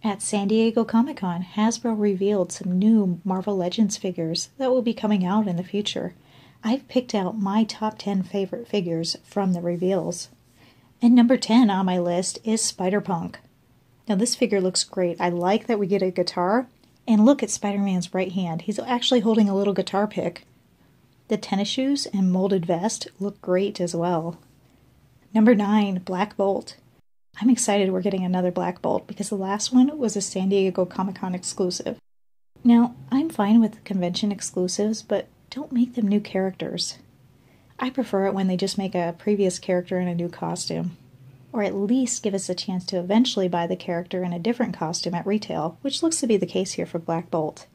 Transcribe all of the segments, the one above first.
At San Diego Comic-Con, Hasbro revealed some new Marvel Legends figures that will be coming out in the future. I've picked out my top 10 favorite figures from the reveals. And number 10 on my list is Spider-Punk. Now this figure looks great. I like that we get a guitar. And look at Spider-Man's right hand. He's actually holding a little guitar pick. The tennis shoes and molded vest look great as well. Number 9, Blackbolt. I'm excited we're getting another Blackbolt because the last one was a San Diego Comic-Con exclusive. Now, I'm fine with convention exclusives, but don't make them new characters. I prefer it when they just make a previous character in a new costume. Or at least give us a chance to eventually buy the character in a different costume at retail, which looks to be the case here for Blackbolt.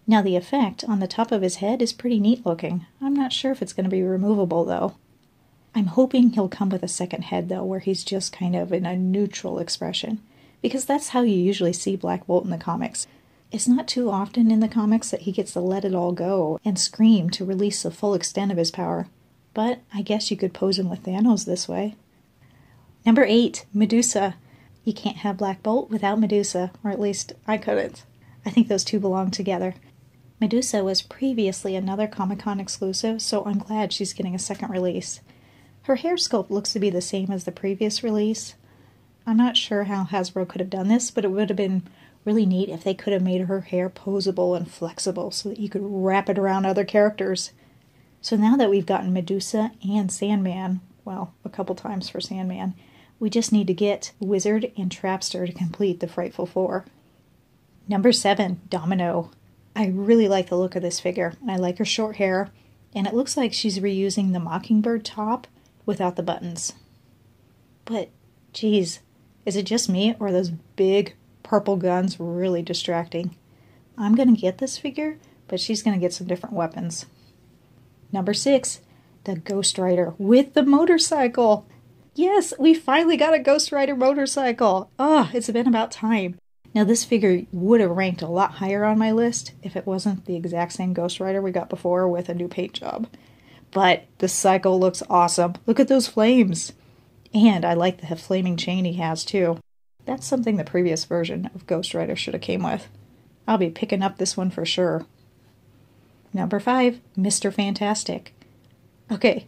Now the effect on the top of his head is pretty neat looking. I'm not sure if it's going to be removable though. I'm hoping he'll come with a second head though, where he's just kind of in a neutral expression, because that's how you usually see Blackbolt in the comics. It's not too often in the comics that he gets to let it all go and scream to release the full extent of his power, but I guess you could pose him with Thanos this way. Number 8, Medusa. You can't have Blackbolt without Medusa, or at least I couldn't. I think those two belong together. Medusa was previously another Comic-Con exclusive, so I'm glad she's getting a second release. Her hair sculpt looks to be the same as the previous release. I'm not sure how Hasbro could have done this, but it would have been really neat if they could have made her hair posable and flexible so that you could wrap it around other characters. So now that we've gotten Medusa and Sandman, well, a couple times for Sandman, we just need to get Wizard and Trapster to complete the Frightful Four. Number 7, Domino. I really like the look of this figure. I like her short hair, and it looks like she's reusing the Mockingbird top without the buttons. But, geez, is it just me, or are those big purple guns really distracting? I'm going to get this figure, but she's going to get some different weapons. Number 6, the Ghost Rider with the motorcycle. Yes, we finally got a Ghost Rider motorcycle. Oh, it's been about time. Now this figure would have ranked a lot higher on my list if it wasn't the exact same Ghost Rider we got before with a new paint job. But the cycle looks awesome. Look at those flames. And I like the flaming chain he has too. That's something the previous version of Ghost Rider should have came with. I'll be picking up this one for sure. Number 5, Mr. Fantastic. Okay,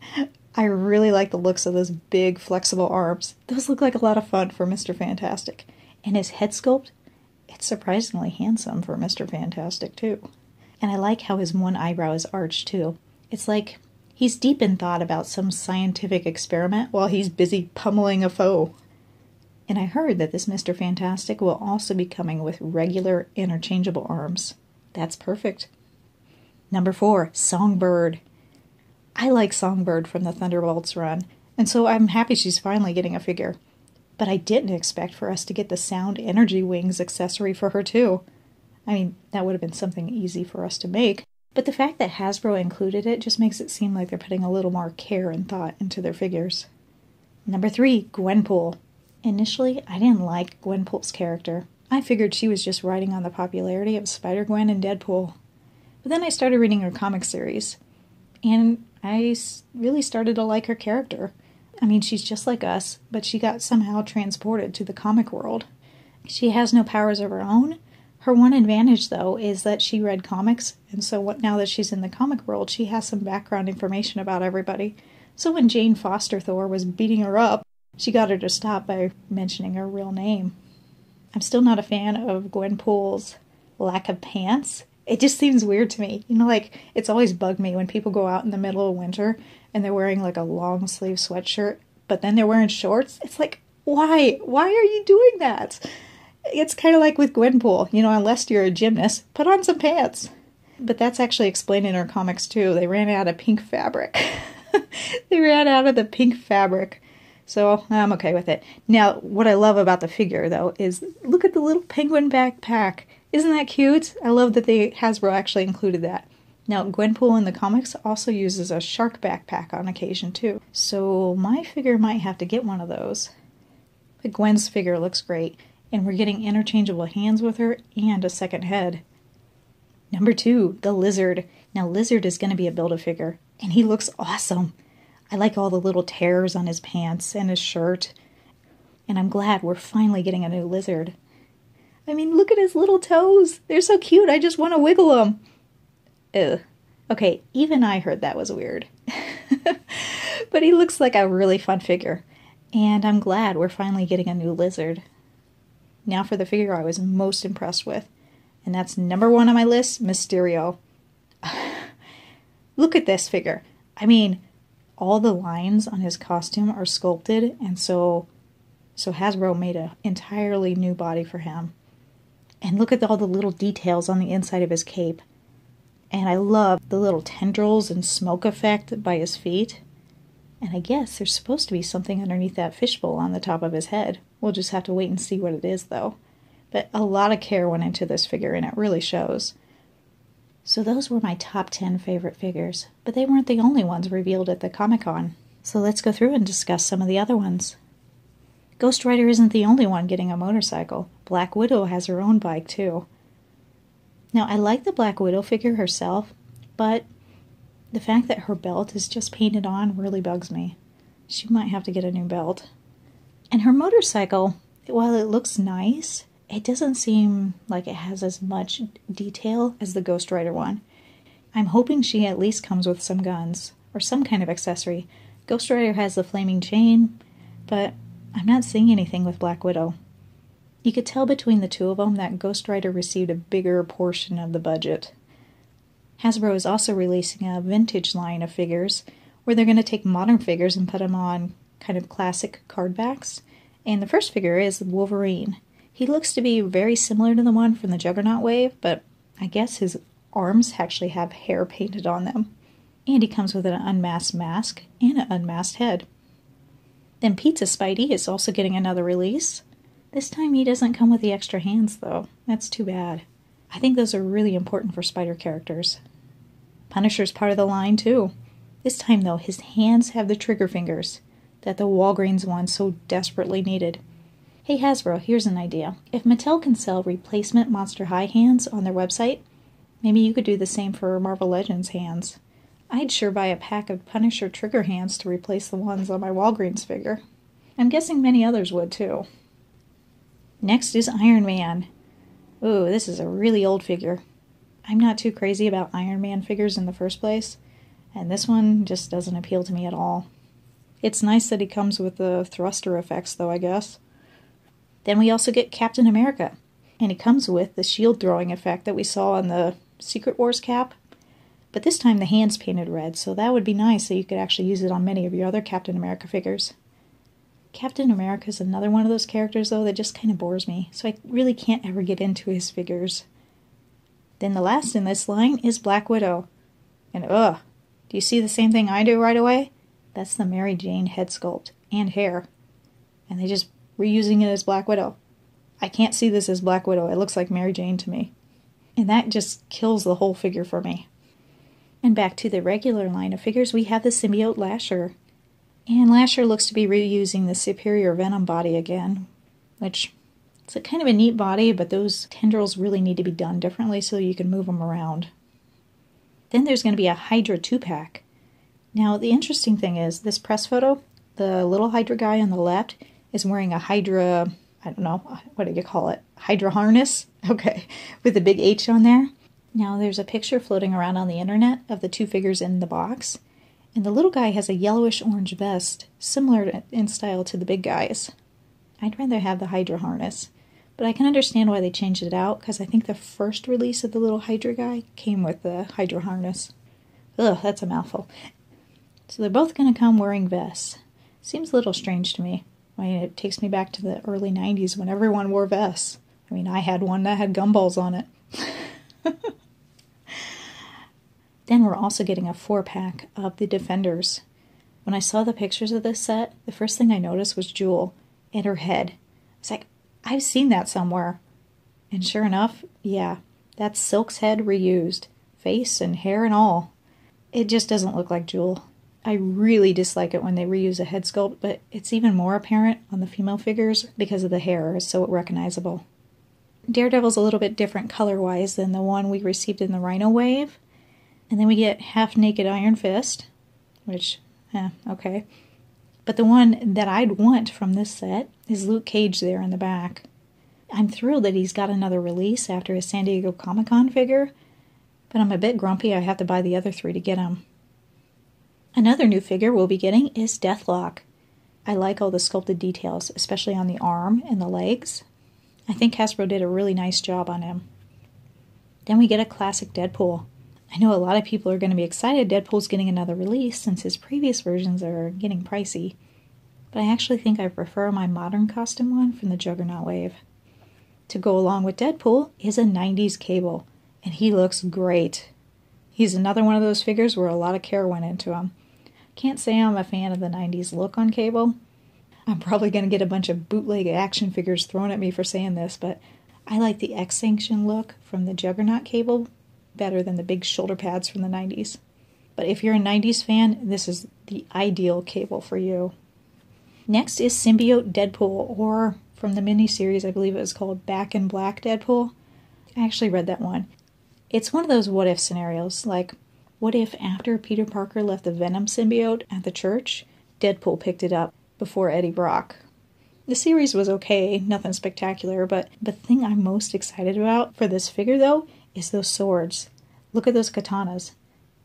I really like the looks of those big flexible arms. Those look like a lot of fun for Mr. Fantastic. And his head sculpt, it's surprisingly handsome for Mr. Fantastic too. And I like how his one eyebrow is arched too. It's like he's deep in thought about some scientific experiment while he's busy pummeling a foe. And I heard that this Mr. Fantastic will also be coming with regular interchangeable arms. That's perfect. Number 4, Songbird. I like Songbird from the Thunderbolts run, and so I'm happy she's finally getting a figure. But I didn't expect for us to get the Sound Energy Wings accessory for her too. I mean, that would have been something easy for us to make, but the fact that Hasbro included it just makes it seem like they're putting a little more care and thought into their figures. Number 3, Gwenpool. Initially, I didn't like Gwenpool's character. I figured she was just riding on the popularity of Spider-Gwen and Deadpool. But then I started reading her comic series, and I really started to like her character. I mean, she's just like us, but she got somehow transported to the comic world. She has no powers of her own. Her one advantage, though, is that she read comics, and so now that she's in the comic world, she has some background information about everybody. So when Jane Foster Thor was beating her up, she got her to stop by mentioning her real name. I'm still not a fan of Gwenpool's lack of pants. It just seems weird to me. You know, like, it's always bugged me when people go out in the middle of winter and they're wearing, like, a long-sleeve sweatshirt, but then they're wearing shorts. It's like, why? Why are you doing that? It's kind of like with Gwenpool. You know, unless you're a gymnast, put on some pants. But that's actually explained in her comics, too. They ran out of pink fabric. They ran out of the pink fabric. So I'm okay with it. Now, what I love about the figure, though, is look at the little penguin backpack. Isn't that cute? I love that Hasbro actually included that. Now, Gwenpool in the comics also uses a shark backpack on occasion, too. So my figure might have to get one of those. But Gwen's figure looks great, and we're getting interchangeable hands with her and a second head. Number 2, the Lizard. Now, Lizard is going to be a Build-A-Figure, and he looks awesome. I like all the little tears on his pants and his shirt, and I'm glad we're finally getting a new Lizard. I mean, look at his little toes. They're so cute. I just want to wiggle them. Ugh. Okay, even I heard that was weird. But he looks like a really fun figure. And I'm glad we're finally getting a new lizard. Now for the figure I was most impressed with. And that's number 1 on my list, Mysterio. Look at this figure. I mean, all the lines on his costume are sculpted, and so Hasbro made an entirely new body for him. And look at all the little details on the inside of his cape. And I love the little tendrils and smoke effect by his feet. And I guess there's supposed to be something underneath that fishbowl on the top of his head. We'll just have to wait and see what it is, though. But a lot of care went into this figure, and it really shows. So those were my top 10 favorite figures, but they weren't the only ones revealed at the Comic-Con. So let's go through and discuss some of the other ones. Ghost Rider isn't the only one getting a motorcycle. Black Widow has her own bike, too. Now, I like the Black Widow figure herself, but the fact that her belt is just painted on really bugs me. She might have to get a new belt. And her motorcycle, while it looks nice, it doesn't seem like it has as much detail as the Ghost Rider one. I'm hoping she at least comes with some guns, or some kind of accessory. Ghost Rider has the flaming chain, but I'm not seeing anything with Black Widow. You could tell between the two of them that Ghost Rider received a bigger portion of the budget. Hasbro is also releasing a vintage line of figures where they're going to take modern figures and put them on kind of classic card backs. And the first figure is Wolverine. He looks to be very similar to the one from the Juggernaut wave, but I guess his arms actually have hair painted on them. And he comes with an unmasked mask and an unmasked head. Then Pizza Spidey is also getting another release. This time he doesn't come with the extra hands, though. That's too bad. I think those are really important for spider characters. Punisher's part of the line, too. This time, though, his hands have the trigger fingers that the Walgreens one so desperately needed. Hey Hasbro, here's an idea. If Mattel can sell replacement Monster High hands on their website, maybe you could do the same for Marvel Legends hands. I'd sure buy a pack of Punisher trigger hands to replace the ones on my Walgreens figure. I'm guessing many others would, too. Next is Iron Man. Ooh, this is a really old figure. I'm not too crazy about Iron Man figures in the first place, and this one just doesn't appeal to me at all. It's nice that he comes with the thruster effects, though, I guess. Then we also get Captain America, and he comes with the shield throwing effect that we saw on the Secret Wars cap. But this time the hand's painted red, so that would be nice so you could actually use it on many of your other Captain America figures. Captain America is another one of those characters, though, that just kind of bores me, so I really can't ever get into his figures. Then the last in this line is Black Widow. And ugh, do you see the same thing I do right away? That's the Mary Jane head sculpt and hair. And they just reusing it as Black Widow. I can't see this as Black Widow. It looks like Mary Jane to me. And that just kills the whole figure for me. And back to the regular line of figures, we have the Symbiote Lasher. And Lasher looks to be reusing the Superior Venom body again, which it's a kind of a neat body, but those tendrils really need to be done differently so you can move them around. Then there's going to be a Hydra 2-pack. Now, the interesting thing is, this press photo, the little Hydra guy on the left is wearing a Hydra, I don't know, what do you call it? Hydra harness? Okay, with a big H on there. Now, there's a picture floating around on the internet of the two figures in the box. And the little guy has a yellowish-orange vest, similar in style to the big guy's. I'd rather have the Hydra harness, but I can understand why they changed it out, because I think the first release of the little Hydra guy came with the Hydra harness. Ugh, that's a mouthful. So they're both going to come wearing vests. Seems a little strange to me. I mean, it takes me back to the early 90s when everyone wore vests. I mean, I had one that had gumballs on it. Then we're also getting a 4-pack of the Defenders. When I saw the pictures of this set, the first thing I noticed was Jewel and her head. It's like, I've seen that somewhere. And sure enough, yeah, that's Silk's head reused. Face and hair and all. It just doesn't look like Jewel. I really dislike it when they reuse a head sculpt, but it's even more apparent on the female figures because of the hair is so recognizable. Daredevil's a little bit different color-wise than the one we received in the Rhino wave. And then we get half-naked Iron Fist, which, okay. But the one that I'd want from this set is Luke Cage there in the back. I'm thrilled that he's got another release after his San Diego Comic-Con figure, but I'm a bit grumpy I have to buy the other 3 to get him. Another new figure we'll be getting is Deathlock. I like all the sculpted details, especially on the arm and the legs. I think Hasbro did a really nice job on him. Then we get a classic Deadpool. I know a lot of people are going to be excited Deadpool's getting another release since his previous versions are getting pricey. But I actually think I prefer my modern costume one from the Juggernaut wave. To go along with Deadpool is a 90s Cable, and he looks great. He's another one of those figures where a lot of care went into him. Can't say I'm a fan of the 90s look on Cable. I'm probably going to get a bunch of bootleg action figures thrown at me for saying this, but I like the X-Sanction look from the Juggernaut Cable better than the big shoulder pads from the 90s. But if you're a 90s fan, this is the ideal Cable for you. Next is Symbiote Deadpool, or from the miniseries, I believe it was called Back in Black Deadpool. I actually read that one. It's one of those what-if scenarios, like, what if after Peter Parker left the Venom symbiote at the church, Deadpool picked it up before Eddie Brock? The series was okay, nothing spectacular, but the thing I'm most excited about for this figure, though, is those swords. Look at those katanas.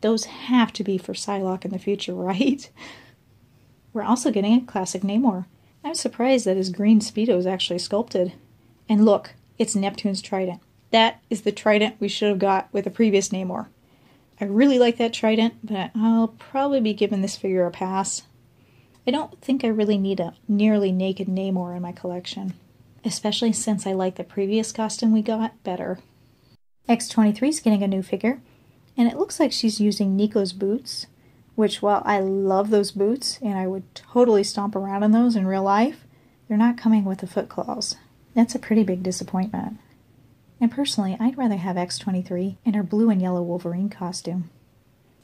Those have to be for Psylocke in the future, right? We're also getting a classic Namor. I'm surprised that his green Speedo is actually sculpted. And look, it's Neptune's trident. That is the trident we should have got with the previous Namor. I really like that trident, but I'll probably be giving this figure a pass. I don't think I really need a nearly naked Namor in my collection, especially since I like the previous costume we got better. X-23 is getting a new figure, and it looks like she's using Nico's boots, which, while I love those boots, and I would totally stomp around in those in real life, they're not coming with the foot claws. That's a pretty big disappointment. And personally, I'd rather have X-23 in her blue and yellow Wolverine costume.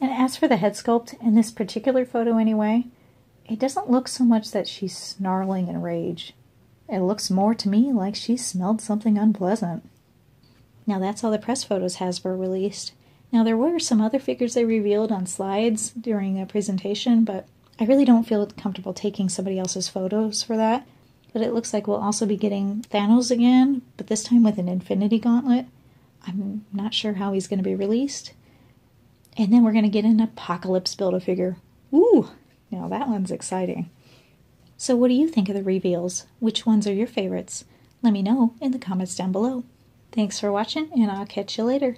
And as for the head sculpt, in this particular photo anyway, it doesn't look so much that she's snarling in rage. It looks more to me like she smelled something unpleasant. Now that's all the press photos Hasbro released. Now there were some other figures they revealed on slides during a presentation, but I really don't feel comfortable taking somebody else's photos for that. But it looks like we'll also be getting Thanos again, but this time with an Infinity Gauntlet. I'm not sure how he's going to be released. And then we're going to get an Apocalypse Build-A-Figure. Ooh, now that one's exciting. So what do you think of the reveals? Which ones are your favorites? Let me know in the comments down below. Thanks for watching, and I'll catch you later.